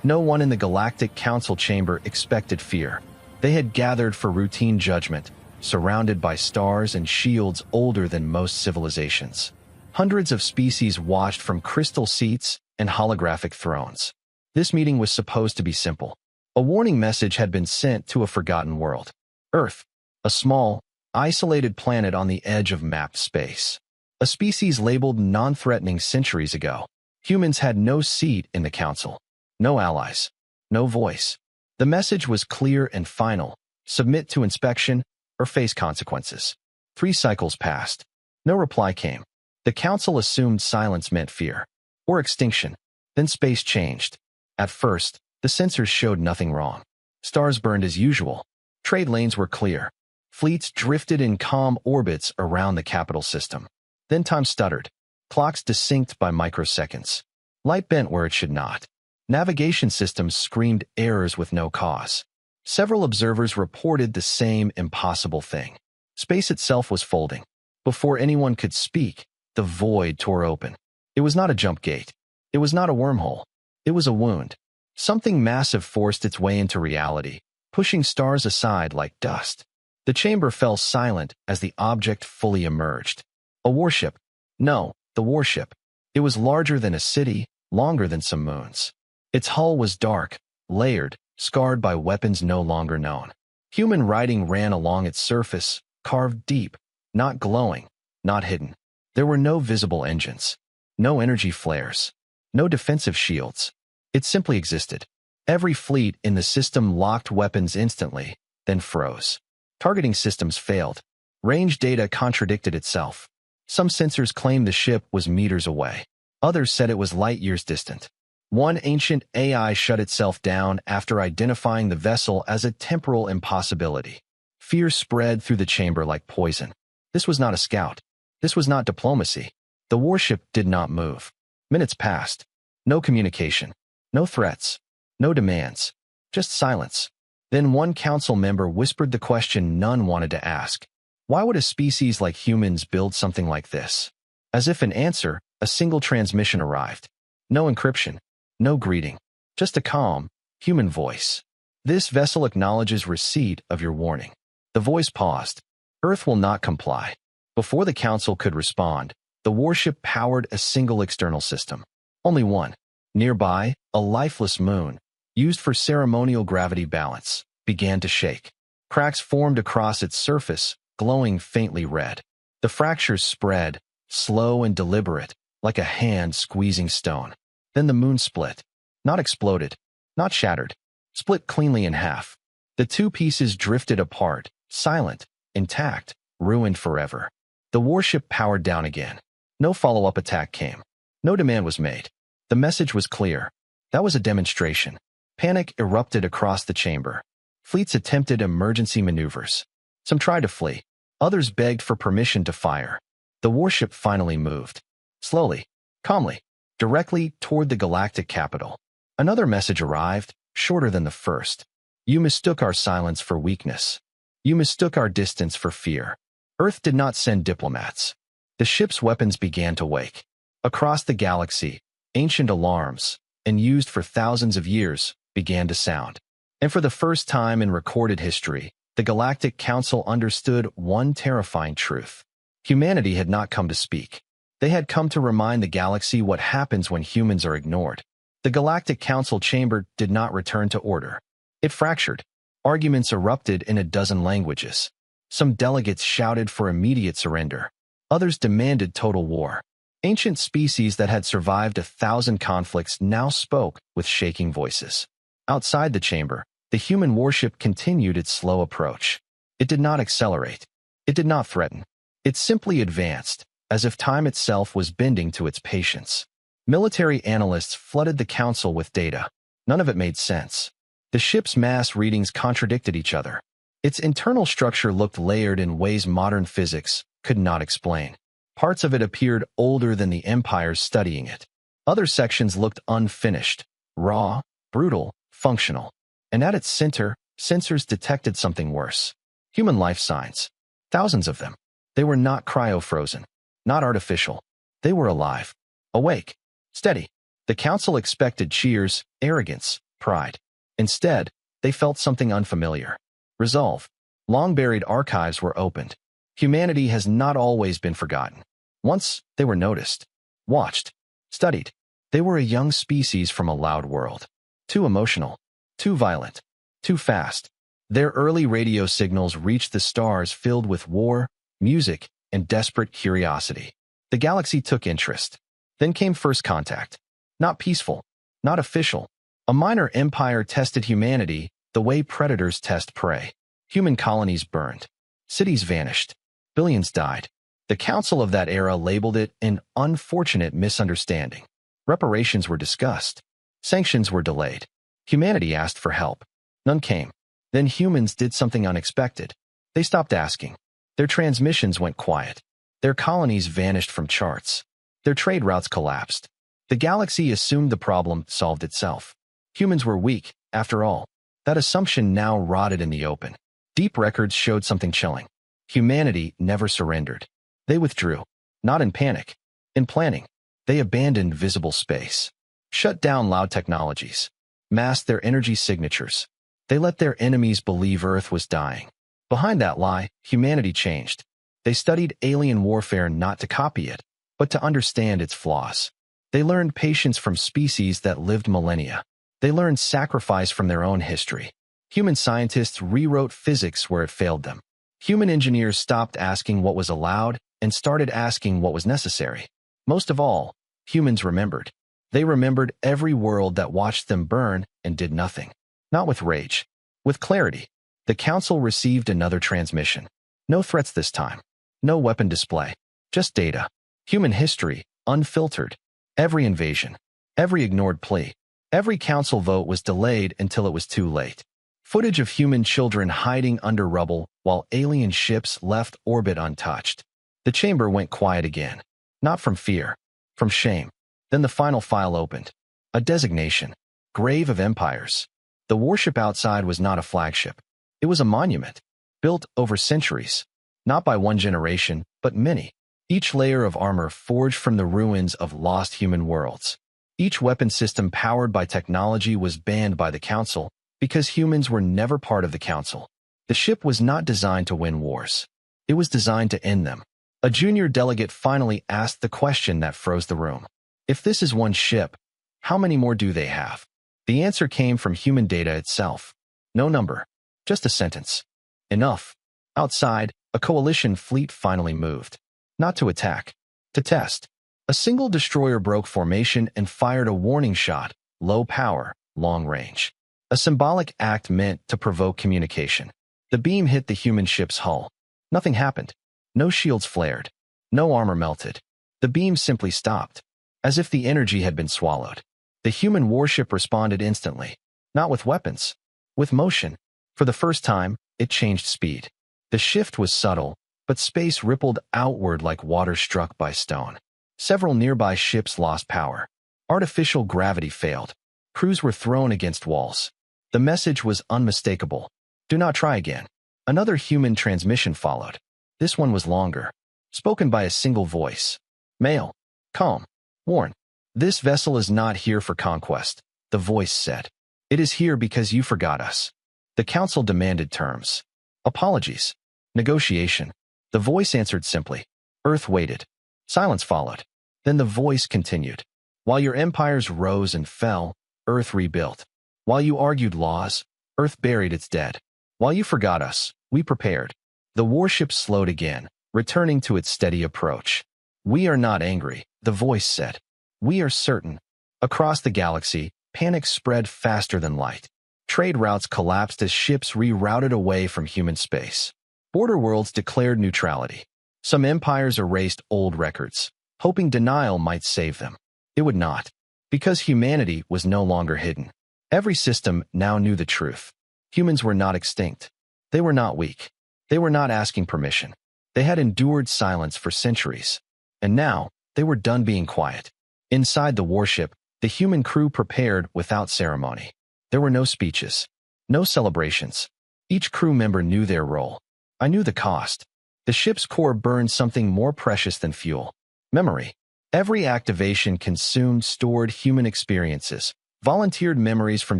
No one in the Galactic Council chamber expected fear. They had gathered for routine judgment, surrounded by stars and shields older than most civilizations. Hundreds of species watched from crystal seats and holographic thrones. This meeting was supposed to be simple. A warning message had been sent to a forgotten world. Earth, a small, isolated planet on the edge of mapped space. A species labeled non-threatening centuries ago. Humans had no seat in the council. No allies. No voice. The message was clear and final. Submit to inspection or face consequences. 3 cycles passed. No reply came. The council assumed silence meant fear. Or extinction. Then space changed. At first, the sensors showed nothing wrong. Stars burned as usual. Trade lanes were clear. Fleets drifted in calm orbits around the capital system. Then time stuttered. Clocks desynced by microseconds. Light bent where it should not. Navigation systems screamed errors with no cause. Several observers reported the same impossible thing. Space itself was folding. Before anyone could speak, the void tore open. It was not a jump gate. It was not a wormhole. It was a wound. Something massive forced its way into reality, pushing stars aside like dust. The chamber fell silent as the object fully emerged. A warship. No, the warship. It was larger than a city, longer than some moons. Its hull was dark, layered, scarred by weapons no longer known. Human writing ran along its surface, carved deep, not glowing, not hidden. There were no visible engines, no energy flares, no defensive shields. It simply existed. Every fleet in the system locked weapons instantly, then froze. Targeting systems failed. Range data contradicted itself. Some sensors claimed the ship was meters away. Others said it was light years distant. One ancient AI shut itself down after identifying the vessel as a temporal impossibility. Fear spread through the chamber like poison. This was not a scout. This was not diplomacy. The warship did not move. Minutes passed. No communication. No threats. No demands. Just silence. Then one council member whispered the question none wanted to ask. Why would a species like humans build something like this? As if an answer, a single transmission arrived. No encryption. No greeting. Just a calm, human voice. This vessel acknowledges receipt of your warning. The voice paused. Earth will not comply. Before the council could respond, the warship powered a single external system. Only one. Nearby, a lifeless moon, used for ceremonial gravity balance, began to shake. Cracks formed across its surface, glowing faintly red. The fractures spread, slow and deliberate, like a hand squeezing stone. Then the moon split. Not exploded. Not shattered. Split cleanly in half. The 2 pieces drifted apart, silent, intact, ruined forever. The warship powered down again. No follow-up attack came. No demand was made. The message was clear. That was a demonstration. Panic erupted across the chamber. Fleets attempted emergency maneuvers. Some tried to flee. Others begged for permission to fire. The warship finally moved. Slowly, calmly, directly toward the galactic capital. Another message arrived, shorter than the first. You mistook our silence for weakness. You mistook our distance for fear. Earth did not send diplomats. The ship's weapons began to wake. Across the galaxy, ancient alarms, and used for thousands of years, began to sound. And for the first time in recorded history, the Galactic Council understood one terrifying truth. Humanity had not come to speak. They had come to remind the galaxy what happens when humans are ignored. The Galactic Council chamber did not return to order. It fractured. Arguments erupted in a dozen languages. Some delegates shouted for immediate surrender. Others demanded total war. Ancient species that had survived 1,000 conflicts now spoke with shaking voices. Outside the chamber, the human warship continued its slow approach. It did not accelerate. It did not threaten. It simply advanced, as if time itself was bending to its patience. Military analysts flooded the council with data. None of it made sense. The ship's mass readings contradicted each other. Its internal structure looked layered in ways modern physics could not explain. Parts of it appeared older than the empires studying it. Other sections looked unfinished, raw, brutal, functional. And at its center, sensors detected something worse. Human life signs. Thousands of them. They were not cryo-frozen, not artificial. They were alive, awake, steady. The council expected cheers, arrogance, pride. Instead, they felt something unfamiliar. Resolve. Long-buried archives were opened. Humanity has not always been forgotten. Once, they were noticed, watched, studied. They were a young species from a loud world. Too emotional, too violent, too fast. Their early radio signals reached the stars filled with war, music, and desperate curiosity. The galaxy took interest. Then came first contact. Not peaceful, not official. A minor empire tested humanity the way predators test prey. Human colonies burned. Cities vanished. Billions died. The council of that era labeled it an unfortunate misunderstanding. Reparations were discussed. Sanctions were delayed. Humanity asked for help. None came. Then humans did something unexpected. They stopped asking. Their transmissions went quiet. Their colonies vanished from charts. Their trade routes collapsed. The galaxy assumed the problem solved itself. Humans were weak, after all. That assumption now rotted in the open. Deep records showed something chilling. Humanity never surrendered. They withdrew. Not in panic. In planning. They abandoned visible space. Shut down loud technologies. Masked their energy signatures. They let their enemies believe Earth was dying. Behind that lie, humanity changed. They studied alien warfare not to copy it, but to understand its flaws. They learned patience from species that lived millennia. They learned sacrifice from their own history. Human scientists rewrote physics where it failed them. Human engineers stopped asking what was allowed and started asking what was necessary. Most of all, humans remembered. They remembered every world that watched them burn and did nothing. Not with rage. With clarity. The Council received another transmission. No threats this time. No weapon display. Just data. Human history, unfiltered. Every invasion. Every ignored plea. Every council vote was delayed until it was too late. Footage of human children hiding under rubble while alien ships left orbit untouched. The chamber went quiet again. Not from fear. From shame. Then the final file opened. A designation. Grave of Empires. The warship outside was not a flagship. It was a monument. Built over centuries. Not by one generation, but many. Each layer of armor forged from the ruins of lost human worlds. Each weapon system powered by technology was banned by the Council because humans were never part of the Council. The ship was not designed to win wars. It was designed to end them. A junior delegate finally asked the question that froze the room. If this is one ship, how many more do they have? The answer came from human data itself. No number. Just a sentence. Enough. Outside, a coalition fleet finally moved. Not to attack. To test. A single destroyer broke formation and fired a warning shot, low power, long range. A symbolic act meant to provoke communication. The beam hit the human ship's hull. Nothing happened. No shields flared. No armor melted. The beam simply stopped, as if the energy had been swallowed. The human warship responded instantly. Not with weapons. With motion. For the first time, it changed speed. The shift was subtle, but space rippled outward like water struck by stone. Several nearby ships lost power. Artificial gravity failed. Crews were thrown against walls. The message was unmistakable. Do not try again. Another human transmission followed. This one was longer. Spoken by a single voice. Male. Calm. Warn. This vessel is not here for conquest, the voice said. It is here because you forgot us. The Council demanded terms. Apologies. Negotiation. The voice answered simply. Earth waited. Silence followed. Then the voice continued. While your empires rose and fell, Earth rebuilt. While you argued laws, Earth buried its dead. While you forgot us, we prepared. The warship slowed again, returning to its steady approach. We are not angry, the voice said. We are certain. Across the galaxy, panic spread faster than light. Trade routes collapsed as ships rerouted away from human space. Border worlds declared neutrality. Some empires erased old records, hoping denial might save them. It would not, because humanity was no longer hidden. Every system now knew the truth. Humans were not extinct. They were not weak. They were not asking permission. They had endured silence for centuries. And now, they were done being quiet. Inside the warship, the human crew prepared without ceremony. There were no speeches. No celebrations. Each crew member knew their role. I knew the cost. The ship's core burned something more precious than fuel. Memory. Every activation consumed stored human experiences, volunteered memories from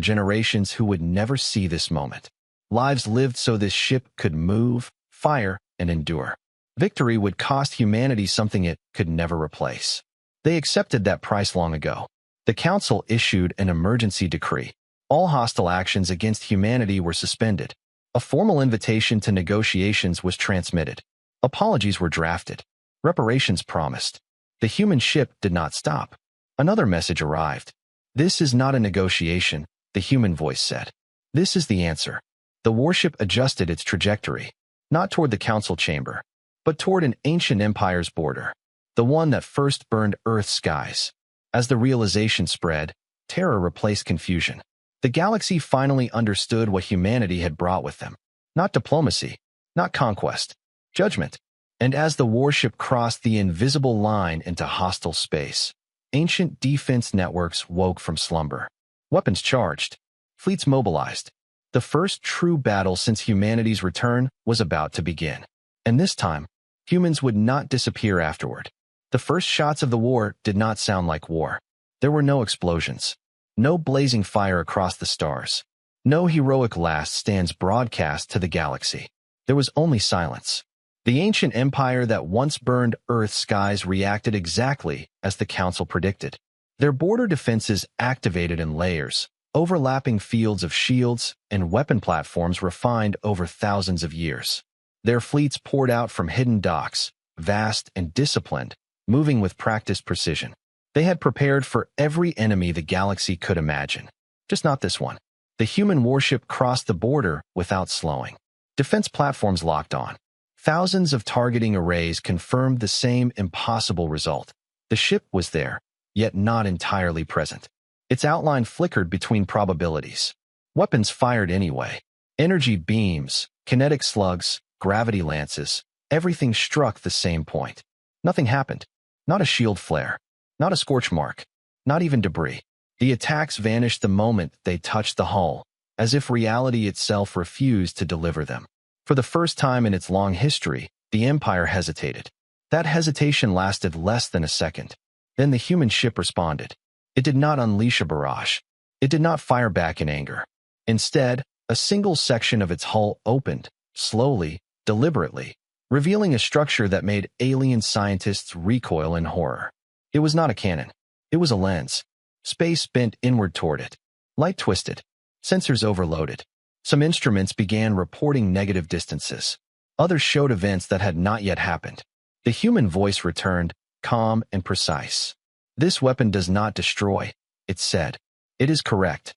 generations who would never see this moment. Lives lived so this ship could move, fire, and endure. Victory would cost humanity something it could never replace. They accepted that price long ago. The Council issued an emergency decree. All hostile actions against humanity were suspended. A formal invitation to negotiations was transmitted. Apologies were drafted. Reparations promised. The human ship did not stop. Another message arrived. This is not a negotiation, the human voice said. This is the answer. The warship adjusted its trajectory, not toward the council chamber, but toward an ancient empire's border, the one that first burned Earth's skies. As the realization spread, terror replaced confusion. The galaxy finally understood what humanity had brought with them. Not diplomacy, not conquest, judgment. And as the warship crossed the invisible line into hostile space, ancient defense networks woke from slumber. Weapons charged, fleets mobilized. The first true battle since humanity's return was about to begin. And this time, humans would not disappear afterward. The first shots of the war did not sound like war. There were no explosions, no blazing fire across the stars, no heroic last stands broadcast to the galaxy. There was only silence. The ancient empire that once burned Earth's skies reacted exactly as the Council predicted. Their border defenses activated in layers, overlapping fields of shields and weapon platforms refined over thousands of years. Their fleets poured out from hidden docks, vast and disciplined, moving with practiced precision. They had prepared for every enemy the galaxy could imagine. Just not this one. The human warship crossed the border without slowing. Defense platforms locked on. Thousands of targeting arrays confirmed the same impossible result. The ship was there, yet not entirely present. Its outline flickered between probabilities. Weapons fired anyway. Energy beams, kinetic slugs, gravity lances, everything struck the same point. Nothing happened. Not a shield flare. Not a scorch mark. Not even debris. The attacks vanished the moment they touched the hull, as if reality itself refused to deliver them. For the first time in its long history, the Empire hesitated. That hesitation lasted less than a second. Then the human ship responded. It did not unleash a barrage. It did not fire back in anger. Instead, a single section of its hull opened, slowly, deliberately, revealing a structure that made alien scientists recoil in horror. It was not a cannon. It was a lens. Space bent inward toward it. Light twisted. Sensors overloaded. Some instruments began reporting negative distances. Others showed events that had not yet happened. The human voice returned, calm and precise. This weapon does not destroy, it said. It is correct.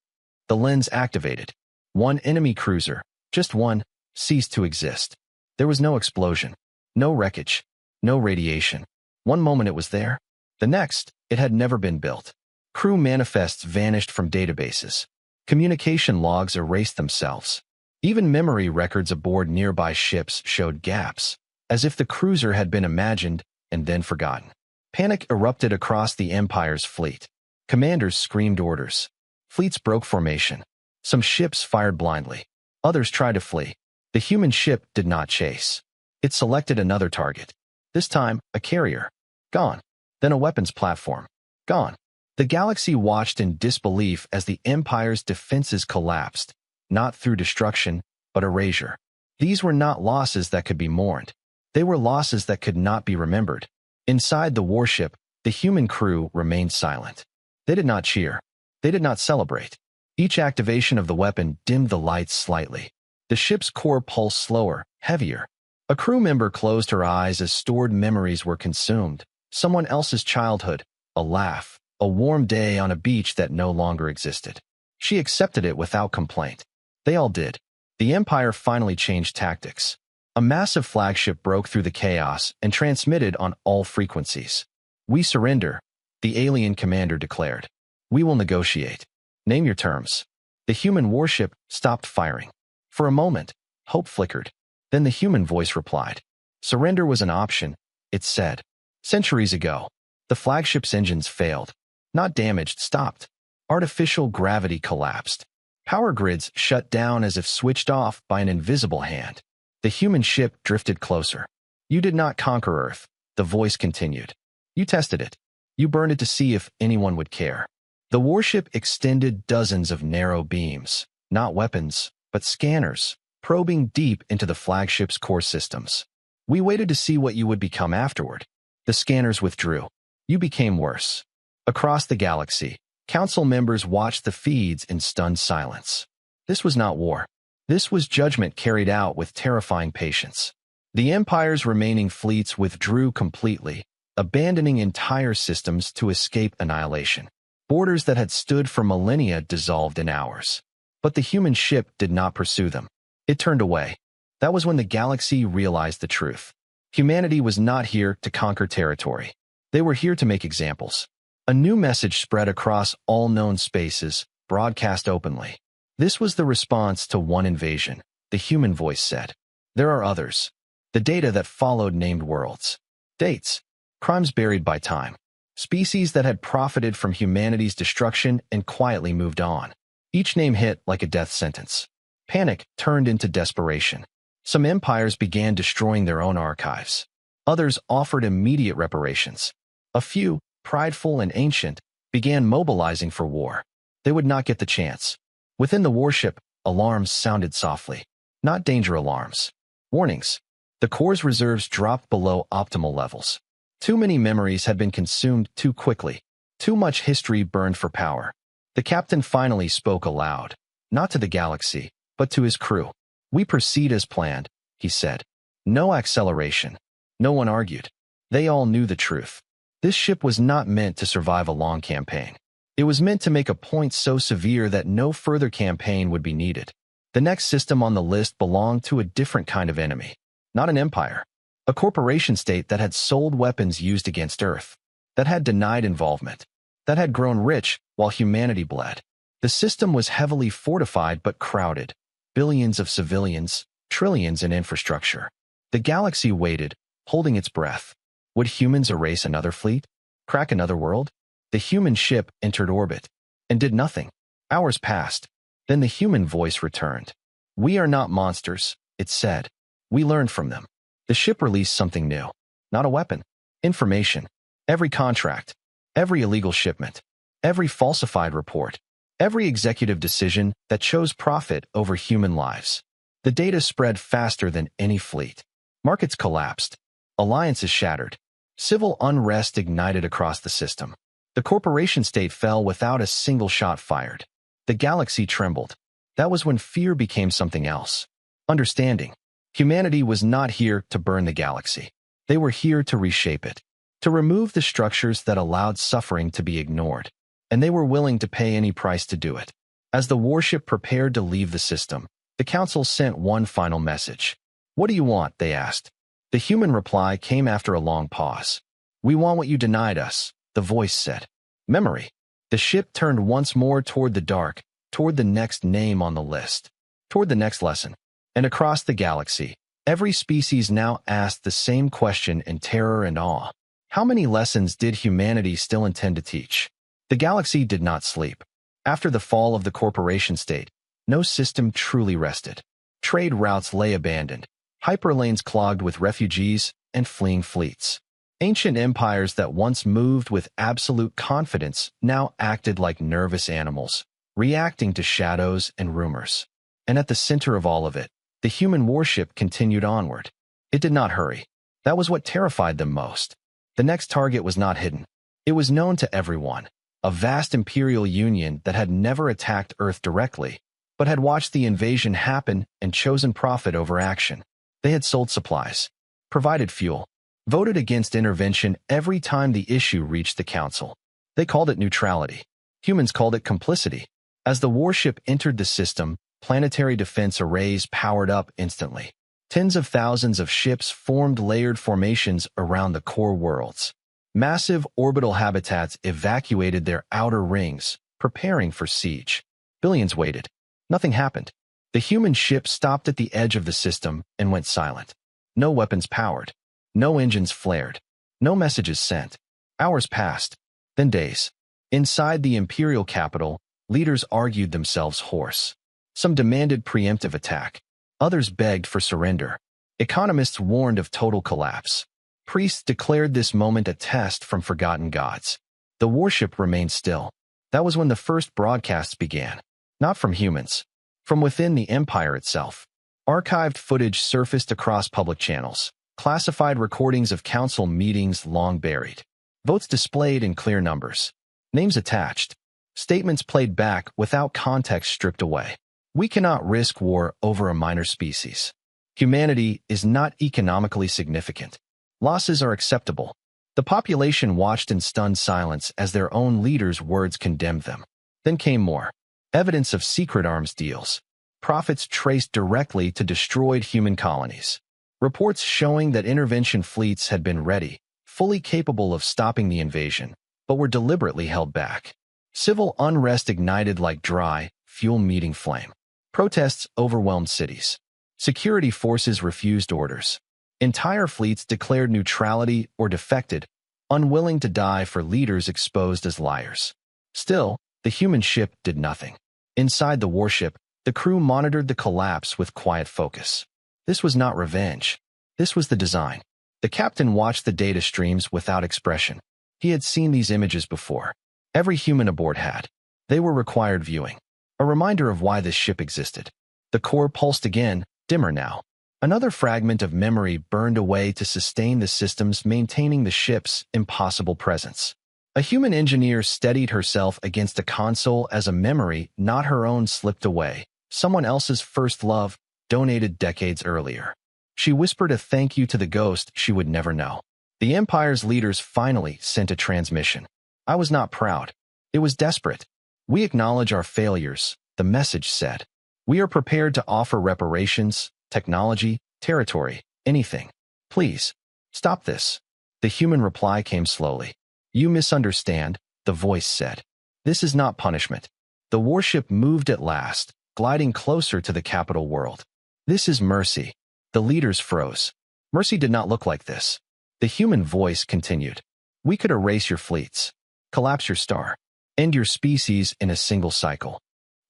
The lens activated. One enemy cruiser, just one, ceased to exist. There was no explosion, no wreckage, no radiation. One moment it was there. The next, it had never been built. Crew manifests vanished from databases. Communication logs erased themselves. Even memory records aboard nearby ships showed gaps, as if the cruiser had been imagined and then forgotten. Panic erupted across the Empire's fleet. Commanders screamed orders. Fleets broke formation. Some ships fired blindly. Others tried to flee. The human ship did not chase. It selected another target. This time, a carrier. Gone. Then a weapons platform. Gone. The galaxy watched in disbelief as the Empire's defenses collapsed, not through destruction, but erasure. These were not losses that could be mourned. They were losses that could not be remembered. Inside the warship, the human crew remained silent. They did not cheer. They did not celebrate. Each activation of the weapon dimmed the lights slightly. The ship's core pulsed slower, heavier. A crew member closed her eyes as stored memories were consumed. Someone else's childhood, a laugh, a warm day on a beach that no longer existed. She accepted it without complaint. They all did. The Empire finally changed tactics. A massive flagship broke through the chaos and transmitted on all frequencies. "We surrender," the alien commander declared. "We will negotiate. Name your terms." The human warship stopped firing. For a moment, hope flickered. Then the human voice replied. Surrender was an option, it said. Centuries ago, the flagship's engines failed. Not damaged, stopped. Artificial gravity collapsed. Power grids shut down as if switched off by an invisible hand. The human ship drifted closer. "You did not conquer Earth," the voice continued. "You tested it. You burned it to see if anyone would care. The warship extended dozens of narrow beams, not weapons, but scanners, probing deep into the flagship's core systems. We waited to see what you would become afterward. The scanners withdrew. You became worse. Across the galaxy, council members watched the feeds in stunned silence. This was not war. This was judgment carried out with terrifying patience. The Empire's remaining fleets withdrew completely, abandoning entire systems to escape annihilation. Borders that had stood for millennia dissolved in hours. But the human ship did not pursue them. It turned away. That was when the galaxy realized the truth. Humanity was not here to conquer territory. They were here to make examples. A new message spread across all known spaces, broadcast openly. This was the response to one invasion, the human voice said. There are others. The data that followed named worlds. Dates. Crimes buried by time. Species that had profited from humanity's destruction and quietly moved on. Each name hit like a death sentence. Panic turned into desperation. Some empires began destroying their own archives. Others offered immediate reparations. A few, prideful and ancient, began mobilizing for war. They would not get the chance. Within the warship, alarms sounded softly. Not danger alarms. Warnings. The core's reserves dropped below optimal levels. Too many memories had been consumed too quickly. Too much history burned for power. The captain finally spoke aloud. Not to the galaxy, but to his crew. We proceed as planned, he said. No acceleration. No one argued. They all knew the truth. This ship was not meant to survive a long campaign. It was meant to make a point so severe that no further campaign would be needed. The next system on the list belonged to a different kind of enemy. Not an empire. A corporation state that had sold weapons used against Earth. That had denied involvement. That had grown rich while humanity bled. The system was heavily fortified but crowded. Billions of civilians, trillions in infrastructure. The galaxy waited, holding its breath. Would humans erase another fleet? Crack another world? The human ship entered orbit and did nothing. Hours passed. Then the human voice returned. We are not monsters, it said. We learned from them. The ship released something new. Not a weapon. Information. Every contract. Every illegal shipment. Every falsified report. Every executive decision that chose profit over human lives. The data spread faster than any fleet. Markets collapsed. Alliances shattered. Civil unrest ignited across the system. The corporation state fell without a single shot fired. The galaxy trembled. That was when fear became something else. Understanding. Humanity was not here to burn the galaxy. They were here to reshape it. To remove the structures that allowed suffering to be ignored. And they were willing to pay any price to do it. As the warship prepared to leave the system, the council sent one final message. What do you want? They asked. The human reply came after a long pause. We want what you denied us, the voice said. Memory. The ship turned once more toward the dark, toward the next name on the list, toward the next lesson. And across the galaxy, every species now asked the same question in terror and awe. How many lessons did humanity still intend to teach? The galaxy did not sleep. After the fall of the corporation state, no system truly rested. Trade routes lay abandoned, hyperlanes clogged with refugees and fleeing fleets. Ancient empires that once moved with absolute confidence now acted like nervous animals, reacting to shadows and rumors. And at the center of all of it, the human warship continued onward. It did not hurry. That was what terrified them most. The next target was not hidden. It was known to everyone. A vast imperial union that had never attacked Earth directly, but had watched the invasion happen and chosen profit over action. They had sold supplies, provided fuel, voted against intervention every time the issue reached the council. They called it neutrality. Humans called it complicity. As the warship entered the system, planetary defense arrays powered up instantly. Tens of thousands of ships formed layered formations around the core worlds. Massive orbital habitats evacuated their outer rings, preparing for siege. Billions waited. Nothing happened. The human ship stopped at the edge of the system and went silent. No weapons powered. No engines flared. No messages sent. Hours passed. Then days. Inside the imperial capital, leaders argued themselves hoarse. Some demanded preemptive attack. Others begged for surrender. Economists warned of total collapse. Priests declared this moment a test from forgotten gods. The warship remained still. That was when the first broadcasts began. Not from humans. From within the Empire itself. Archived footage surfaced across public channels. Classified recordings of council meetings long buried. Votes displayed in clear numbers. Names attached. Statements played back without context stripped away. We cannot risk war over a minor species. Humanity is not economically significant. Losses are acceptable. The population watched in stunned silence as their own leaders' words condemned them. Then came more. Evidence of secret arms deals. Profits traced directly to destroyed human colonies. Reports showing that intervention fleets had been ready, fully capable of stopping the invasion, but were deliberately held back. Civil unrest ignited like dry, fuel-meeting flame. Protests overwhelmed cities. Security forces refused orders. Entire fleets declared neutrality or defected, unwilling to die for leaders exposed as liars. Still, the human ship did nothing. Inside the warship, the crew monitored the collapse with quiet focus. This was not revenge. This was the design. The captain watched the data streams without expression. He had seen these images before. Every human aboard had. They were required viewing. A reminder of why this ship existed. The core pulsed again, dimmer now. Another fragment of memory burned away to sustain the systems maintaining the ship's impossible presence. A human engineer steadied herself against a console as a memory, not her own, slipped away. Someone else's first love, donated decades earlier. She whispered a thank you to the ghost she would never know. The Empire's leaders finally sent a transmission. I was not proud. It was desperate. We acknowledge our failures, the message said. We are prepared to offer reparations, technology, territory, anything. Please, stop this. The human reply came slowly. You misunderstand, the voice said. This is not punishment. The warship moved at last, gliding closer to the capital world. This is mercy. The leaders froze. Mercy did not look like this. The human voice continued. We could erase your fleets. Collapse your star. End your species in a single cycle.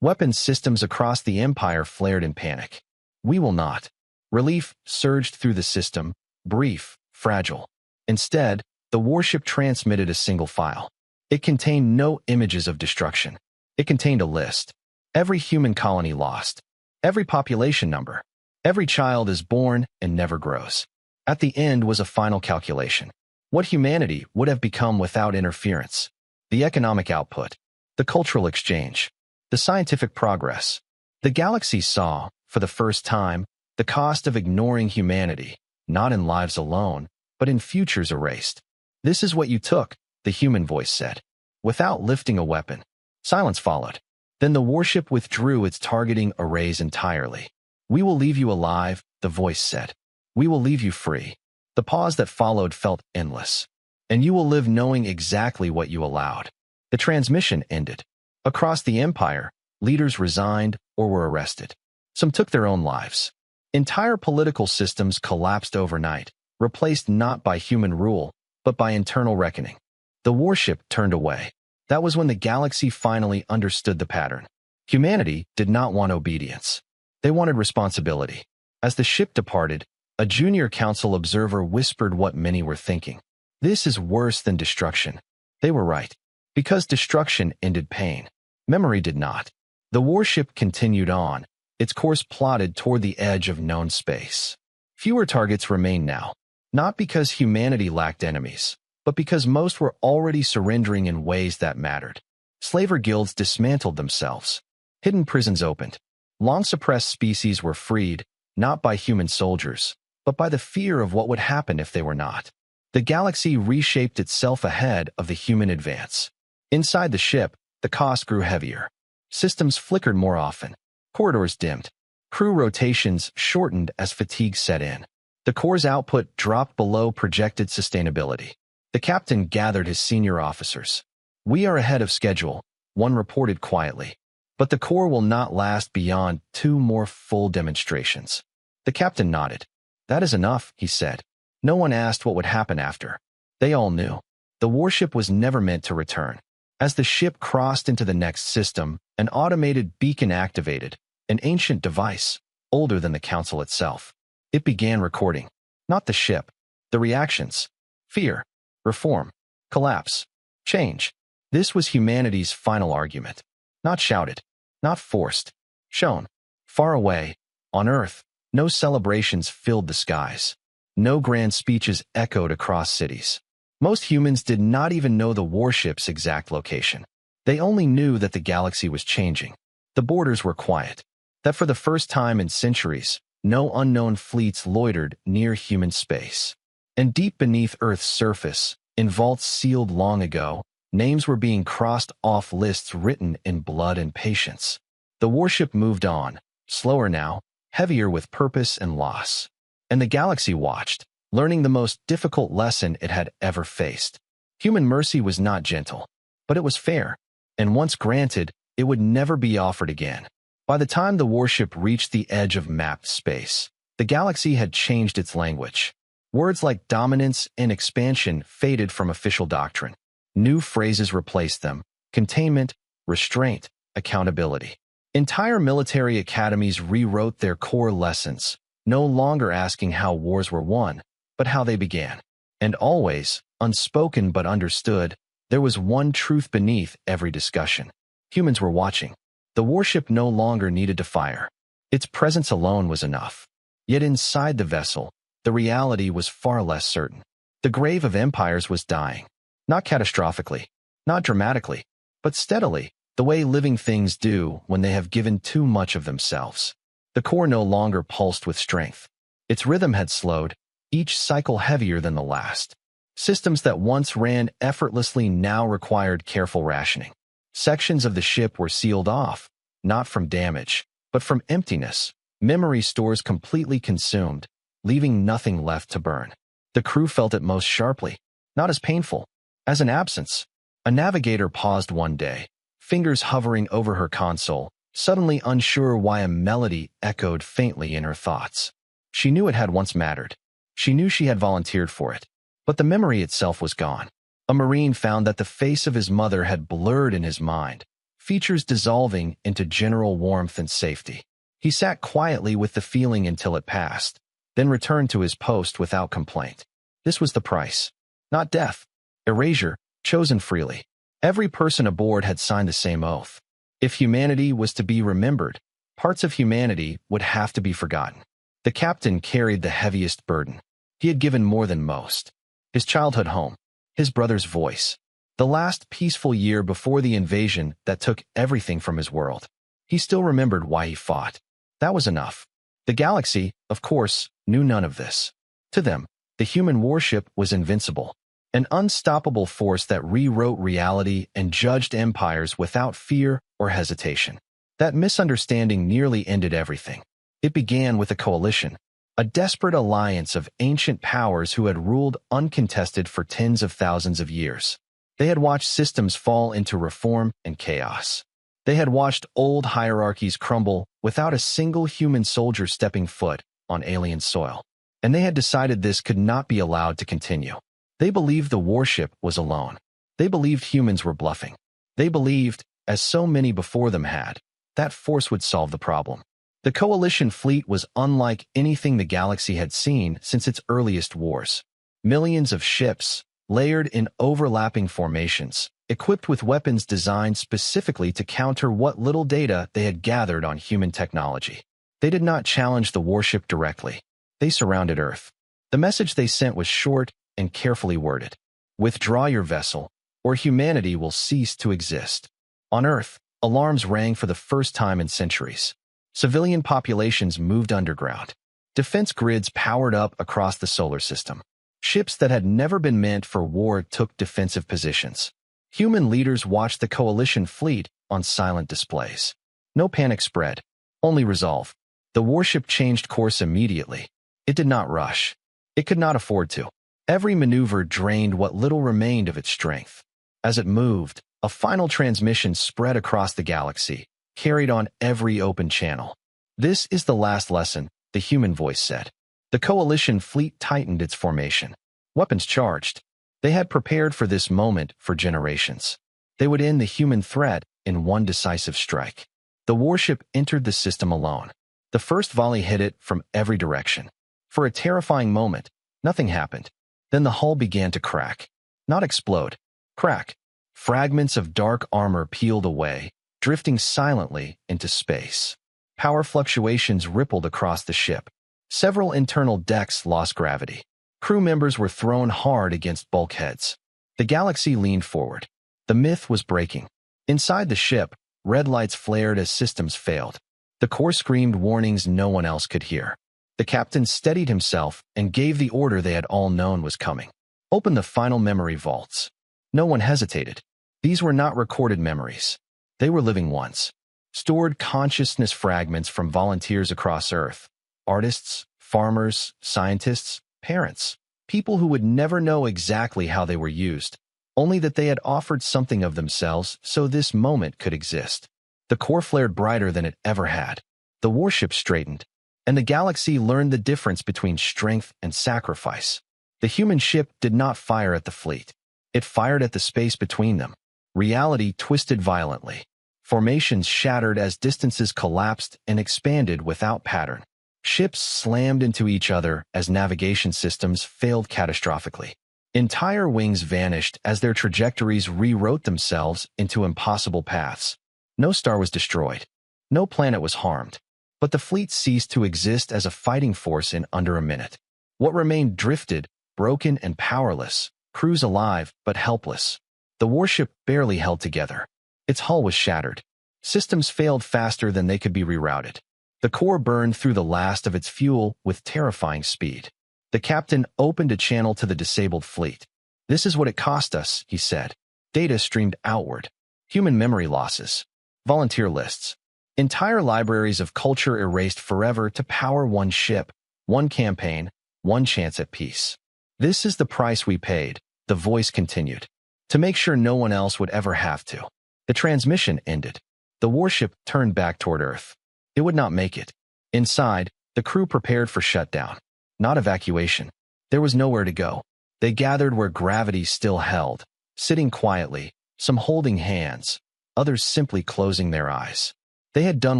Weapons systems across the Empire flared in panic. We will not. Relief surged through the system, brief, fragile. Instead, the warship transmitted a single file. It contained no images of destruction. It contained a list. Every human colony lost. Every population number. Every child is born and never grows. At the end was a final calculation. What humanity would have become without interference. The economic output. The cultural exchange. The scientific progress. The galaxy saw, for the first time, the cost of ignoring humanity, not in lives alone, but in futures erased. This is what you took, the human voice said. Without lifting a weapon. Silence followed. Then the warship withdrew its targeting arrays entirely. We will leave you alive, the voice said. We will leave you free. The pause that followed felt endless. And you will live knowing exactly what you allowed. The transmission ended. Across the Empire, leaders resigned or were arrested. Some took their own lives. Entire political systems collapsed overnight, replaced not by human rule, but by internal reckoning. The warship turned away. That was when the galaxy finally understood the pattern. Humanity did not want obedience. They wanted responsibility. As the ship departed, a junior council observer whispered what many were thinking. This is worse than destruction. They were right. Because destruction ended pain. Memory did not. The warship continued on, its course plotted toward the edge of known space. Fewer targets remained now. Not because humanity lacked enemies, but because most were already surrendering in ways that mattered. Slaver guilds dismantled themselves. Hidden prisons opened. Long-suppressed species were freed, not by human soldiers, but by the fear of what would happen if they were not. The galaxy reshaped itself ahead of the human advance. Inside the ship, the cost grew heavier. Systems flickered more often. Corridors dimmed. Crew rotations shortened as fatigue set in. The core's output dropped below projected sustainability. The captain gathered his senior officers. We are ahead of schedule, one reported quietly. But the core will not last beyond 2 more full demonstrations. The captain nodded. That is enough, he said. No one asked what would happen after. They all knew. The warship was never meant to return. As the ship crossed into the next system, an automated beacon activated, an ancient device, older than the council itself. It began recording. Not the ship. The reactions. Fear. Reform. Collapse. Change. This was humanity's final argument. Not shouted, not forced, shown. Far away, on Earth, no celebrations filled the skies. No grand speeches echoed across cities. Most humans did not even know the warship's exact location. They only knew that the galaxy was changing. The borders were quiet. That for the first time in centuries, no unknown fleets loitered near human space. And deep beneath Earth's surface, in vaults sealed long ago, names were being crossed off lists written in blood and patience. The warship moved on, slower now, heavier with purpose and loss. And the galaxy watched, learning the most difficult lesson it had ever faced. Human mercy was not gentle, but it was fair, and once granted, it would never be offered again. By the time the warship reached the edge of mapped space, the galaxy had changed its language. Words like dominance and expansion faded from official doctrine. New phrases replaced them: containment, restraint, accountability. Entire military academies rewrote their core lessons, no longer asking how wars were won, but how they began. And always, unspoken but understood, there was one truth beneath every discussion. Humans were watching. The warship no longer needed to fire. Its presence alone was enough. Yet inside the vessel, the reality was far less certain. The grave of empires was dying. Not catastrophically, not dramatically, but steadily, the way living things do when they have given too much of themselves. The core no longer pulsed with strength. Its rhythm had slowed, each cycle heavier than the last. Systems that once ran effortlessly now required careful rationing. Sections of the ship were sealed off, not from damage, but from emptiness, memory stores completely consumed, leaving nothing left to burn. The crew felt it most sharply, not as painful, as an absence. A navigator paused one day, fingers hovering over her console, suddenly unsure why a melody echoed faintly in her thoughts. She knew it had once mattered. She knew she had volunteered for it, but the memory itself was gone. A Marine found that the face of his mother had blurred in his mind, features dissolving into general warmth and safety. He sat quietly with the feeling until it passed, then returned to his post without complaint. This was the price. Not death. Erasure, chosen freely. Every person aboard had signed the same oath. If humanity was to be remembered, parts of humanity would have to be forgotten. The captain carried the heaviest burden. He had given more than most. His childhood home, his brother's voice, the last peaceful year before the invasion that took everything from his world. He still remembered why he fought. That was enough. The galaxy, of course, knew none of this. To them, the human warship was invincible, an unstoppable force that rewrote reality and judged empires without fear or hesitation. That misunderstanding nearly ended everything. It began with a coalition, a desperate alliance of ancient powers who had ruled uncontested for tens of thousands of years. They had watched systems fall into reform and chaos. They had watched old hierarchies crumble without a single human soldier stepping foot on alien soil. And they had decided this could not be allowed to continue. They believed the warship was alone. They believed humans were bluffing. They believed, as so many before them had, that force would solve the problem. The coalition fleet was unlike anything the galaxy had seen since its earliest wars. Millions of ships, layered in overlapping formations, equipped with weapons designed specifically to counter what little data they had gathered on human technology. They did not challenge the warship directly. They surrounded Earth. The message they sent was short and carefully worded. Withdraw your vessel, or humanity will cease to exist. On Earth, alarms rang for the first time in centuries. Civilian populations moved underground. Defense grids powered up across the solar system. Ships that had never been meant for war took defensive positions. Human leaders watched the coalition fleet on silent displays. No panic spread, only resolve. The warship changed course immediately. It did not rush. It could not afford to. Every maneuver drained what little remained of its strength. As it moved, a final transmission spread across the galaxy, carried on every open channel. This is the last lesson, the human voice said. The coalition fleet tightened its formation. Weapons charged. They had prepared for this moment for generations. They would end the human threat in one decisive strike. The warship entered the system alone. The first volley hit it from every direction. For a terrifying moment, nothing happened. Then the hull began to crack. Not explode. Crack. Fragments of dark armor peeled away, drifting silently into space. Power fluctuations rippled across the ship. Several internal decks lost gravity. Crew members were thrown hard against bulkheads. The Galaxy leaned forward. The myth was breaking. Inside the ship, red lights flared as systems failed. The core screamed warnings no one else could hear. The captain steadied himself and gave the order they had all known was coming. Open the final memory vaults. No one hesitated. These were not recorded memories. They were living ones. Stored consciousness fragments from volunteers across Earth. Artists, farmers, scientists, parents. People who would never know exactly how they were used, only that they had offered something of themselves so this moment could exist. The core flared brighter than it ever had. The warship straightened, and the Galaxy learned the difference between strength and sacrifice. The human ship did not fire at the fleet. It fired at the space between them. Reality twisted violently. Formations shattered as distances collapsed and expanded without pattern. Ships slammed into each other as navigation systems failed catastrophically. Entire wings vanished as their trajectories rewrote themselves into impossible paths. No star was destroyed. No planet was harmed. But the fleet ceased to exist as a fighting force in under a minute. What remained drifted, broken and powerless, crews alive but helpless. The warship barely held together. Its hull was shattered. Systems failed faster than they could be rerouted. The core burned through the last of its fuel with terrifying speed. The captain opened a channel to the disabled fleet. "This is what it cost us," he said. Data streamed outward. Human memory losses. Volunteer lists. Entire libraries of culture erased forever to power one ship, one campaign, one chance at peace. "This is the price we paid," the voice continued, "to make sure no one else would ever have to." The transmission ended. The warship turned back toward Earth. It would not make it. Inside, the crew prepared for shutdown, not evacuation. There was nowhere to go. They gathered where gravity still held, sitting quietly, some holding hands, others simply closing their eyes. They had done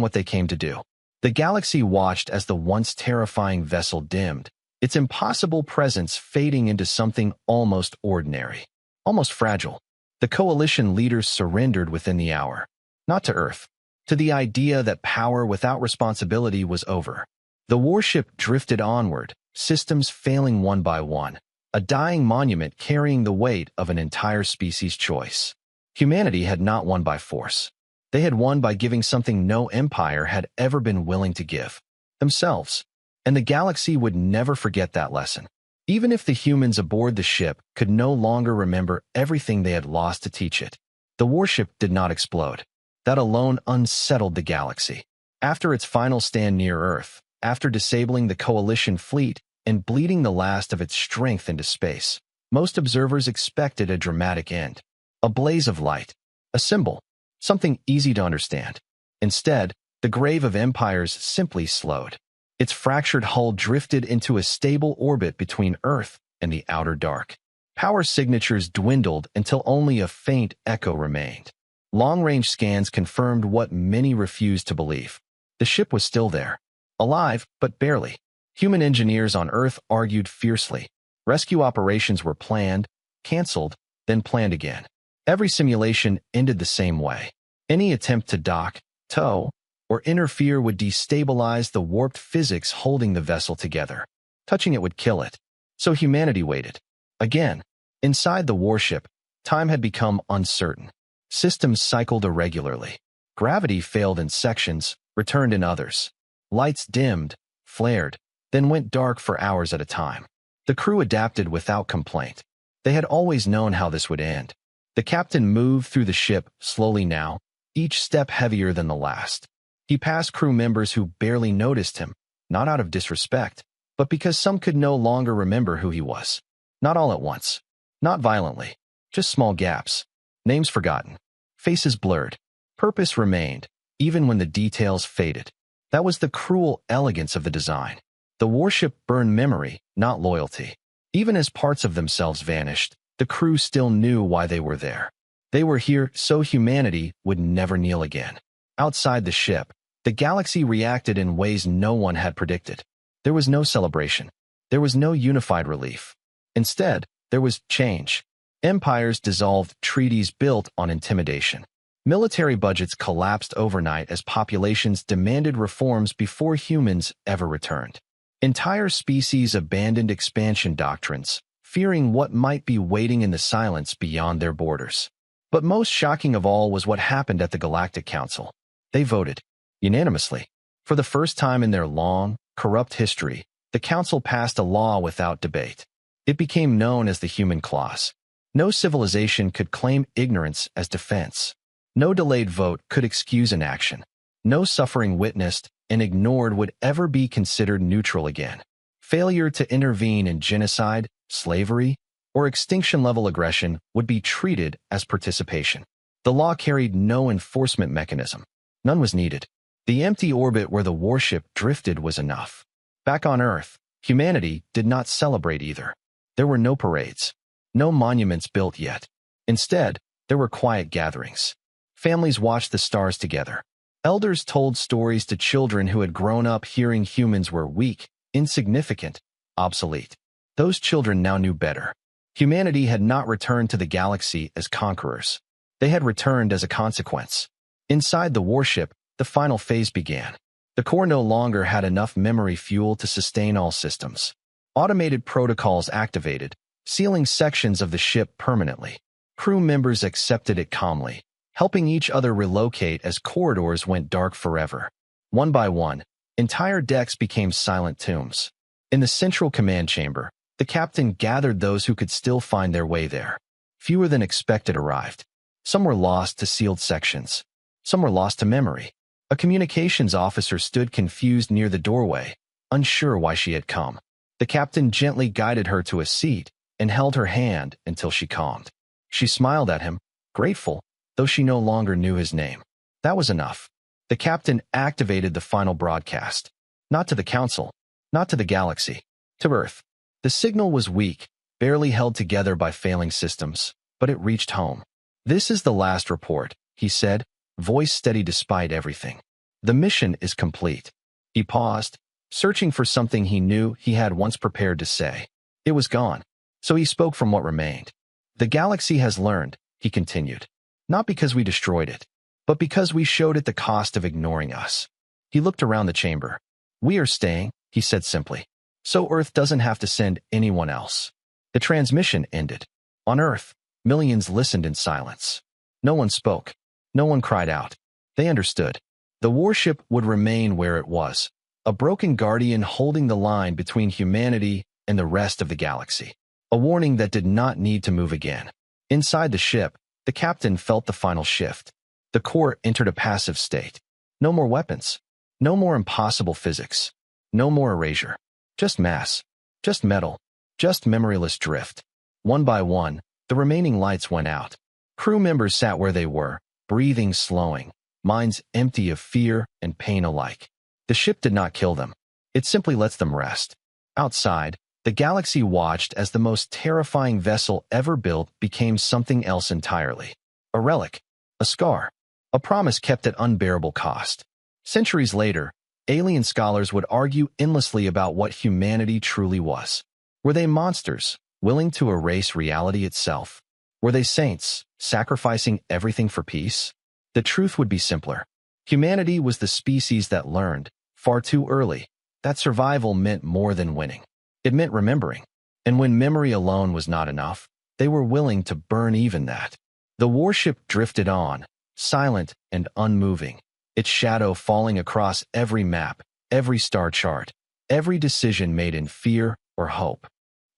what they came to do. The Galaxy watched as the once terrifying vessel dimmed, its impossible presence fading into something almost ordinary, almost fragile. The coalition leaders surrendered within the hour, not to Earth, to the idea that power without responsibility was over. The warship drifted onward, systems failing one by one, a dying monument carrying the weight of an entire species' choice. Humanity had not won by force. They had won by giving something no empire had ever been willing to give: themselves. And the Galaxy would never forget that lesson. Even if the humans aboard the ship could no longer remember everything they had lost to teach it. The warship did not explode. That alone unsettled the Galaxy. After its final stand near Earth, after disabling the coalition fleet and bleeding the last of its strength into space, most observers expected a dramatic end. A blaze of light. A symbol. Something easy to understand. Instead, the grave of empires simply slowed. Its fractured hull drifted into a stable orbit between Earth and the outer dark. Power signatures dwindled until only a faint echo remained. Long-range scans confirmed what many refused to believe. The ship was still there. Alive, but barely. Human engineers on Earth argued fiercely. Rescue operations were planned, canceled, then planned again. Every simulation ended the same way. Any attempt to dock, tow, or interfere would destabilize the warped physics holding the vessel together. Touching it would kill it. So humanity waited. Again. Inside the warship, time had become uncertain. Systems cycled irregularly. Gravity failed in sections, returned in others. Lights dimmed, flared, then went dark for hours at a time. The crew adapted without complaint. They had always known how this would end. The captain moved through the ship slowly now, each step heavier than the last. He passed crew members who barely noticed him, not out of disrespect, but because some could no longer remember who he was. Not all at once. Not violently. Just small gaps. Names forgotten. Faces blurred. Purpose remained, even when the details faded. That was the cruel elegance of the design. The warship burned memory, not loyalty. Even as parts of themselves vanished, the crew still knew why they were there. They were here so humanity would never kneel again. Outside the ship, the Galaxy reacted in ways no one had predicted. There was no celebration. There was no unified relief. Instead, there was change. Empires dissolved, treaties built on intimidation. Military budgets collapsed overnight as populations demanded reforms before humans ever returned. Entire species abandoned expansion doctrines, fearing what might be waiting in the silence beyond their borders. But most shocking of all was what happened at the Galactic Council. They voted, unanimously. For the first time in their long, corrupt history, the Council passed a law without debate. It became known as the Human Clause. No civilization could claim ignorance as defense. No delayed vote could excuse inaction. No suffering witnessed and ignored would ever be considered neutral again. Failure to intervene in genocide, slavery, or extinction-level aggression would be treated as participation. The law carried no enforcement mechanism. None was needed. The empty orbit where the warship drifted was enough. Back on Earth, humanity did not celebrate either. There were no parades. No monuments built yet. Instead, there were quiet gatherings. Families watched the stars together. Elders told stories to children who had grown up hearing humans were weak, insignificant, obsolete. Those children now knew better. Humanity had not returned to the galaxy as conquerors. They had returned as a consequence. Inside the warship, the final phase began. The core no longer had enough memory fuel to sustain all systems. Automated protocols activated, sealing sections of the ship permanently. Crew members accepted it calmly, helping each other relocate as corridors went dark forever. One by one, entire decks became silent tombs. In the central command chamber, the captain gathered those who could still find their way there. Fewer than expected arrived. Some were lost to sealed sections. Some were lost to memory. A communications officer stood confused near the doorway, unsure why she had come. The captain gently guided her to a seat and held her hand until she calmed. She smiled at him, grateful, though she no longer knew his name. That was enough. The captain activated the final broadcast. Not to the Council, not to the galaxy, to Earth. The signal was weak, barely held together by failing systems, but it reached home. "This is the last report," he said, voice steady despite everything. "The mission is complete." He paused, searching for something he knew he had once prepared to say. It was gone, so he spoke from what remained. "The galaxy has learned," he continued, "not because we destroyed it, but because we showed it the cost of ignoring us." He looked around the chamber. "We are staying," he said simply, "so Earth doesn't have to send anyone else." The transmission ended. On Earth, millions listened in silence. No one spoke. No one cried out. They understood. The warship would remain where it was, a broken guardian holding the line between humanity and the rest of the galaxy. A warning that did not need to move again. Inside the ship, the captain felt the final shift. The core entered a passive state. No more weapons. No more impossible physics. No more erasure. Just mass. Just metal. Just memoryless drift. One by one, the remaining lights went out. Crew members sat where they were, breathing slowing, minds empty of fear and pain alike. The ship did not kill them. It simply lets them rest. Outside, the galaxy watched as the most terrifying vessel ever built became something else entirely. A relic. A scar. A promise kept at unbearable cost. Centuries later, alien scholars would argue endlessly about what humanity truly was. Were they monsters, willing to erase reality itself? Were they saints, sacrificing everything for peace? The truth would be simpler. Humanity was the species that learned, far too early, that survival meant more than winning. It meant remembering. And when memory alone was not enough, they were willing to burn even that. The warship drifted on, silent and unmoving, its shadow falling across every map, every star chart, every decision made in fear or hope.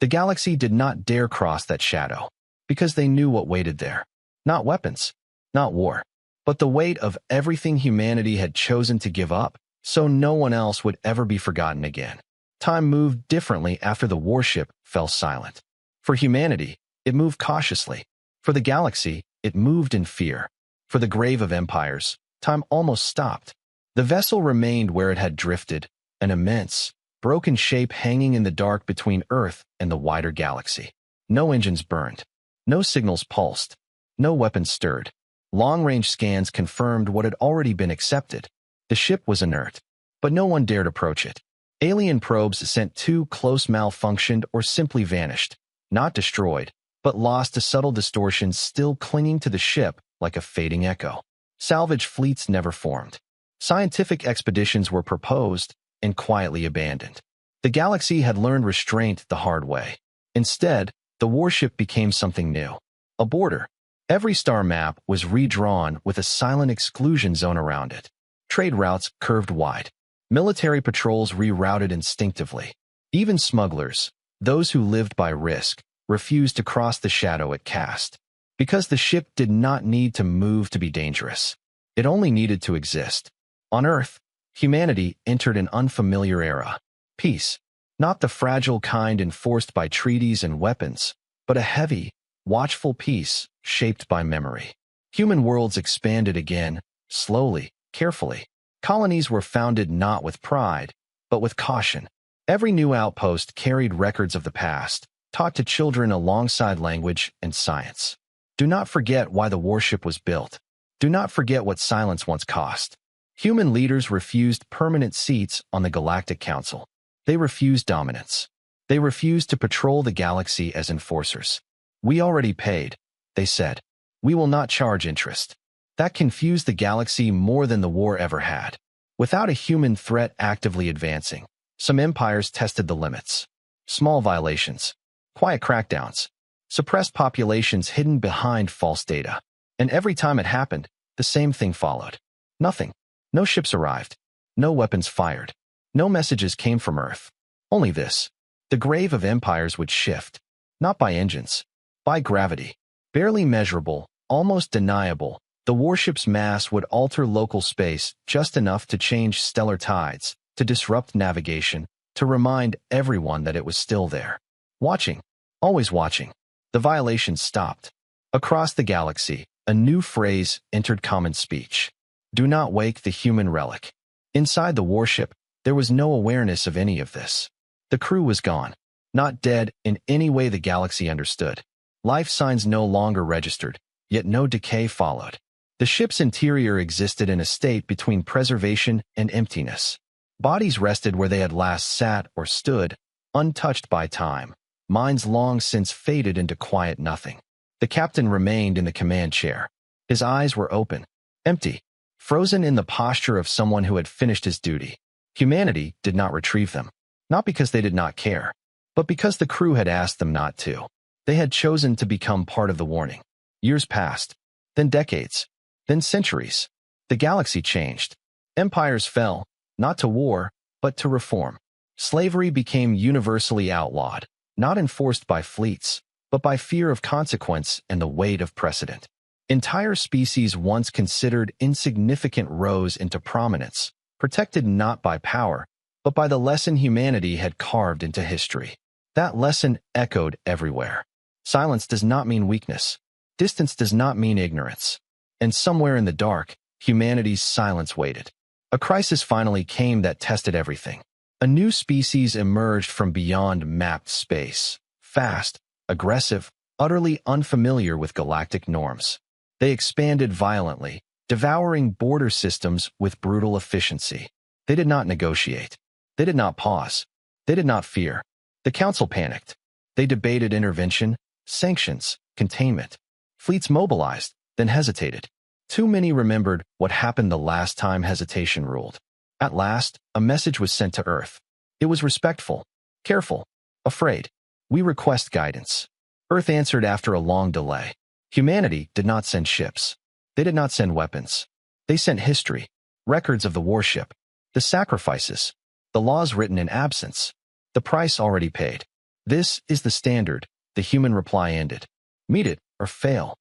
The galaxy did not dare cross that shadow, because they knew what waited there. Not weapons, not war, but the weight of everything humanity had chosen to give up, so no one else would ever be forgotten again. Time moved differently after the warship fell silent. For humanity, it moved cautiously. For the galaxy, it moved in fear. For the grave of empires, time almost stopped. The vessel remained where it had drifted, an immense, broken shape hanging in the dark between Earth and the wider galaxy. No engines burned. No signals pulsed. No weapons stirred. Long-range scans confirmed what had already been accepted. The ship was inert, but no one dared approach it. Alien probes sent too close malfunctioned or simply vanished, not destroyed, but lost to subtle distortions still clinging to the ship like a fading echo. Salvage fleets never formed. Scientific expeditions were proposed and quietly abandoned. The galaxy had learned restraint the hard way. Instead, the warship became something new. A border. Every star map was redrawn with a silent exclusion zone around it. Trade routes curved wide. Military patrols rerouted instinctively. Even smugglers, those who lived by risk, refused to cross the shadow it cast. Because the ship did not need to move to be dangerous. It only needed to exist. On Earth, humanity entered an unfamiliar era. Peace. Not the fragile kind enforced by treaties and weapons, but a heavy, watchful peace shaped by memory. Human worlds expanded again, slowly, carefully. Colonies were founded not with pride, but with caution. Every new outpost carried records of the past, taught to children alongside language and science. Do not forget why the warship was built. Do not forget what silence once cost. Human leaders refused permanent seats on the Galactic Council. They refused dominance. They refused to patrol the galaxy as enforcers. We already paid, they said. We will not charge interest. That confused the galaxy more than the war ever had. Without a human threat actively advancing, some empires tested the limits. Small violations, quiet crackdowns, suppressed populations hidden behind false data. And every time it happened, the same thing followed. Nothing. No ships arrived. No weapons fired. No messages came from Earth. Only this. The grave of empires would shift. Not by engines. By gravity. Barely measurable, almost deniable, the warship's mass would alter local space just enough to change stellar tides, to disrupt navigation, to remind everyone that it was still there. Watching. Always watching. The violations stopped. Across the galaxy, a new phrase entered common speech. Do not wake the human relic. Inside the warship, there was no awareness of any of this. The crew was gone. Not dead in any way the galaxy understood. Life signs no longer registered, yet no decay followed. The ship's interior existed in a state between preservation and emptiness. Bodies rested where they had last sat or stood, untouched by time. Minds long since faded into quiet nothing. The captain remained in the command chair. His eyes were open, empty, frozen in the posture of someone who had finished his duty. Humanity did not retrieve them, not because they did not care, but because the crew had asked them not to. They had chosen to become part of the warning. Years passed, then decades, then centuries. The galaxy changed. Empires fell, not to war, but to reform. Slavery became universally outlawed, not enforced by fleets, but by fear of consequence and the weight of precedent. Entire species once considered insignificant rose into prominence, protected not by power, but by the lesson humanity had carved into history. That lesson echoed everywhere. Silence does not mean weakness. Distance does not mean ignorance. And somewhere in the dark, humanity's silence waited. A crisis finally came that tested everything. A new species emerged from beyond mapped space. Fast, aggressive, utterly unfamiliar with galactic norms. They expanded violently, devouring border systems with brutal efficiency. They did not negotiate. They did not pause. They did not fear. The council panicked. They debated intervention, sanctions, containment. Fleets mobilized, then hesitated. Too many remembered what happened the last time hesitation ruled. At last, a message was sent to Earth. It was respectful, careful, afraid. We request guidance. Earth answered after a long delay. Humanity did not send ships. They did not send weapons. They sent history, records of the warship, the sacrifices, the laws written in absence, the price already paid. This is the standard, the human reply ended. Meet it or fail.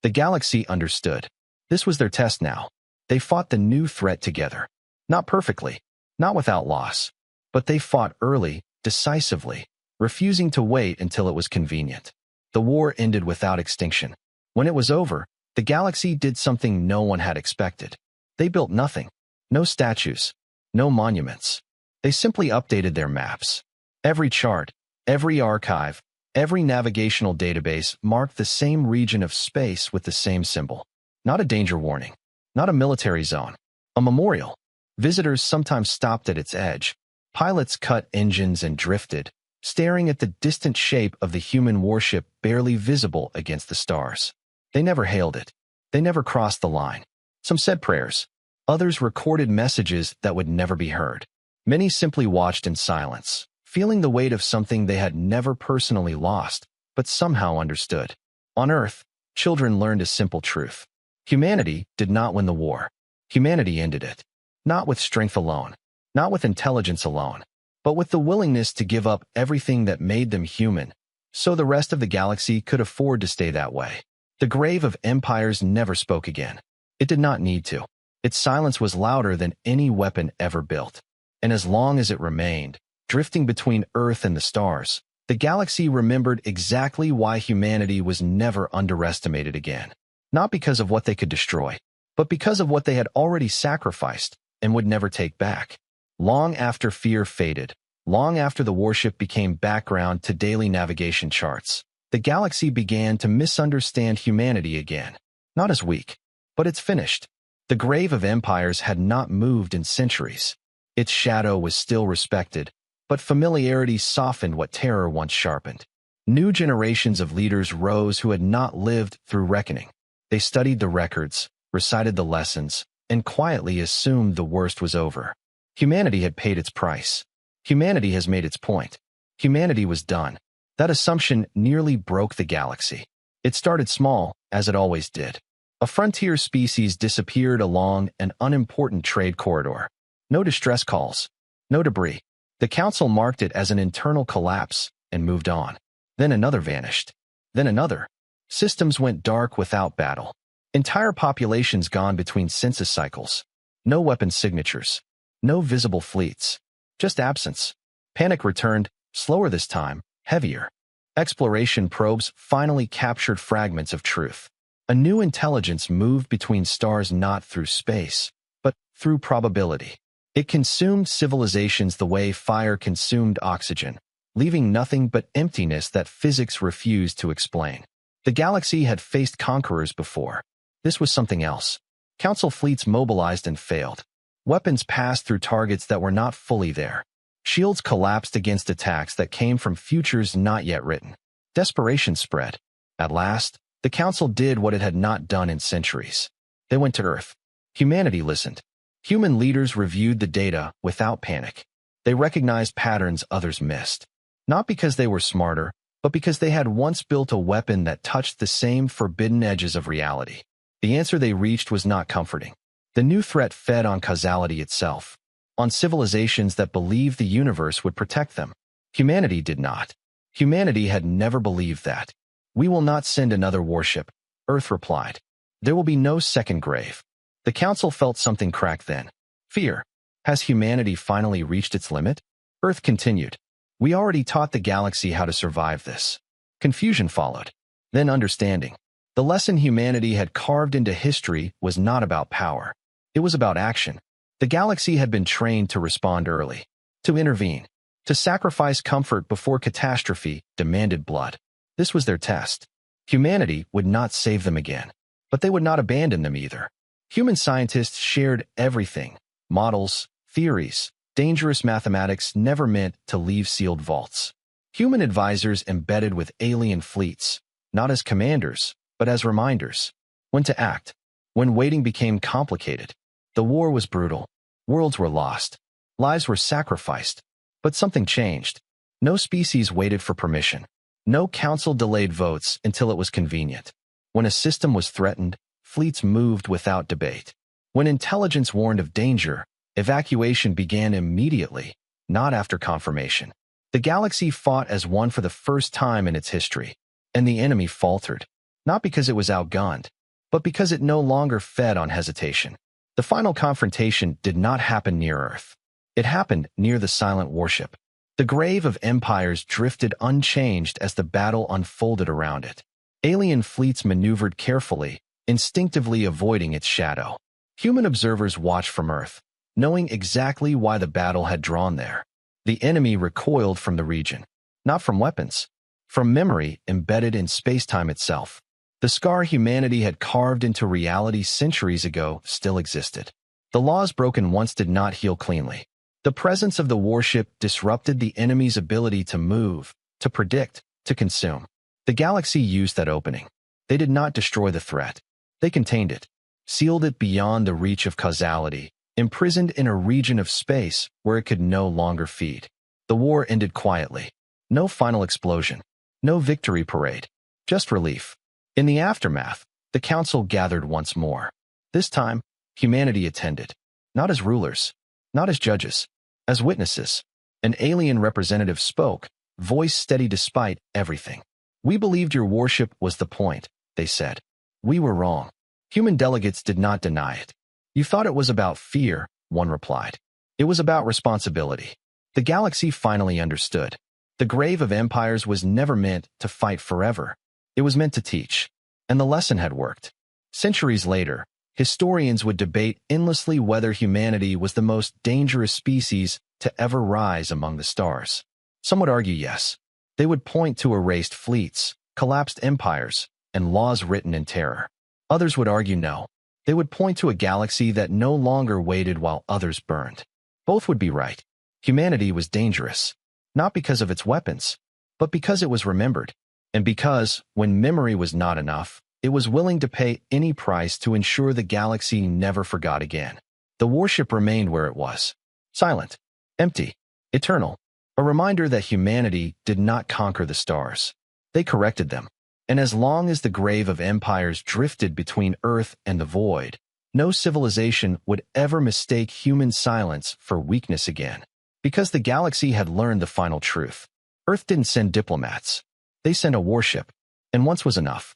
The galaxy understood. This was their test now. They fought the new threat together. Not perfectly, not without loss, but they fought early, decisively, refusing to wait until it was convenient. The war ended without extinction. When it was over, the galaxy did something no one had expected. They built nothing. No statues. No monuments. They simply updated their maps. Every chart, every archive, every navigational database marked the same region of space with the same symbol. Not a danger warning. Not a military zone. A memorial. Visitors sometimes stopped at its edge. Pilots cut engines and drifted, staring at the distant shape of the human warship barely visible against the stars. They never hailed it. They never crossed the line. Some said prayers. Others recorded messages that would never be heard. Many simply watched in silence, feeling the weight of something they had never personally lost, but somehow understood. On Earth, children learned a simple truth. Humanity did not win the war. Humanity ended it. Not with strength alone, not with intelligence alone, but with the willingness to give up everything that made them human, so the rest of the galaxy could afford to stay that way. The grave of empires never spoke again. It did not need to. Its silence was louder than any weapon ever built. And as long as it remained, drifting between Earth and the stars, the galaxy remembered exactly why humanity was never underestimated again. Not because of what they could destroy, but because of what they had already sacrificed and would never take back. Long after fear faded, long after the warship became background to daily navigation charts, the galaxy began to misunderstand humanity again. Not as weak, but it's finished. The grave of empires had not moved in centuries. Its shadow was still respected, but familiarity softened what terror once sharpened. New generations of leaders rose who had not lived through reckoning. They studied the records, recited the lessons, and quietly assumed the worst was over. Humanity had paid its price. Humanity has made its point. Humanity was done. That assumption nearly broke the galaxy. It started small, as it always did. A frontier species disappeared along an unimportant trade corridor. No distress calls. No debris. The council marked it as an internal collapse and moved on. Then another vanished. Then another. Systems went dark without battle. Entire populations gone between census cycles. No weapon signatures. No visible fleets. Just absence. Panic returned, slower this time, heavier. Exploration probes finally captured fragments of truth. A new intelligence moved between stars not through space, but through probability. It consumed civilizations the way fire consumed oxygen, leaving nothing but emptiness that physics refused to explain. The galaxy had faced conquerors before. This was something else. Council fleets mobilized and failed. Weapons passed through targets that were not fully there. Shields collapsed against attacks that came from futures not yet written. Desperation spread. At last, the Council did what it had not done in centuries. They went to Earth. Humanity listened. Human leaders reviewed the data without panic. They recognized patterns others missed. Not because they were smarter, but because they had once built a weapon that touched the same forbidden edges of reality. The answer they reached was not comforting. The new threat fed on causality itself, on civilizations that believed the universe would protect them. Humanity did not. Humanity had never believed that. "We will not send another warship," Earth replied. "There will be no second grave." The Council felt something crack then. Fear. Has humanity finally reached its limit? Earth continued. "We already taught the galaxy how to survive this." Confusion followed. Then understanding. The lesson humanity had carved into history was not about power. It was about action. The galaxy had been trained to respond early, to intervene, to sacrifice comfort before catastrophe demanded blood. This was their test. Humanity would not save them again, but they would not abandon them either. Human scientists shared everything: models, theories, dangerous mathematics never meant to leave sealed vaults. Human advisors embedded with alien fleets, not as commanders, but as reminders. When to act. When waiting became complicated. The war was brutal. Worlds were lost. Lives were sacrificed. But something changed. No species waited for permission. No council delayed votes until it was convenient. When a system was threatened, fleets moved without debate. When intelligence warned of danger, evacuation began immediately, not after confirmation. The galaxy fought as one for the first time in its history, and the enemy faltered, not because it was outgunned, but because it no longer fed on hesitation. The final confrontation did not happen near Earth. It happened near the silent warship. The grave of empires drifted unchanged as the battle unfolded around it. Alien fleets maneuvered carefully, instinctively avoiding its shadow. Human observers watched from Earth, knowing exactly why the battle had drawn there. The enemy recoiled from the region, not from weapons, from memory embedded in space-time itself. The scar humanity had carved into reality centuries ago still existed. The laws broken once did not heal cleanly. The presence of the warship disrupted the enemy's ability to move, to predict, to consume. The galaxy used that opening. They did not destroy the threat. They contained it, sealed it beyond the reach of causality, imprisoned in a region of space where it could no longer feed. The war ended quietly. No final explosion. No victory parade. Just relief. In the aftermath, the council gathered once more. This time, humanity attended. Not as rulers. Not as judges. As witnesses. An alien representative spoke, voice steady despite everything. "We believed your warship was the point," they said. "We were wrong." Human delegates did not deny it. "You thought it was about fear," one replied. "It was about responsibility." The galaxy finally understood. The grave of empires was never meant to fight forever. It was meant to teach. And the lesson had worked. Centuries later, historians would debate endlessly whether humanity was the most dangerous species to ever rise among the stars. Some would argue yes. They would point to erased fleets, collapsed empires, and laws written in terror. Others would argue no. They would point to a galaxy that no longer waited while others burned. Both would be right. Humanity was dangerous, not because of its weapons, but because it was remembered, and because, when memory was not enough, it was willing to pay any price to ensure the galaxy never forgot again. The warship remained where it was, silent, empty, eternal, a reminder that humanity did not conquer the stars. They corrected them. And as long as the grave of empires drifted between Earth and the void, no civilization would ever mistake human silence for weakness again. Because the galaxy had learned the final truth. Earth didn't send diplomats. They sent a warship, and once was enough.